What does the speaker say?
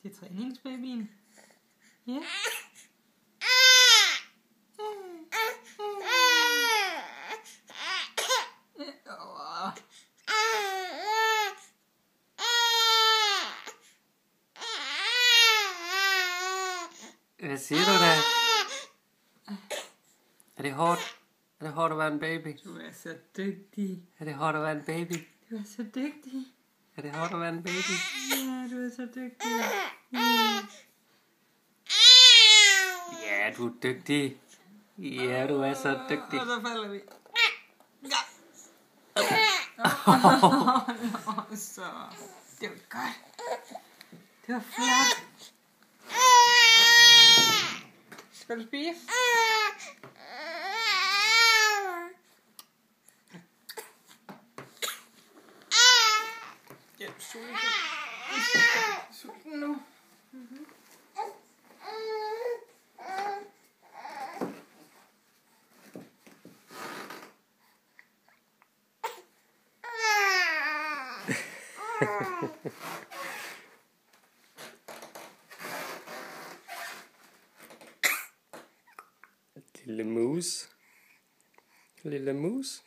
Det er træningsbabyen. Ja. Hvad siger du da? Er det hårdt? Er det hårdt at være en baby? Du er så dygtig. Er det hårdt at være en baby? Du er så dygtig. Er det hårdt at være en baby? Ja, du er så dygtig. Ja, du er dygtig. Ja, du er så dygtig. Og så falder vi. Så. Det var godt. Det var flot. Skal du spise? Jeg er sulten nu. Lille mus. Lille mus.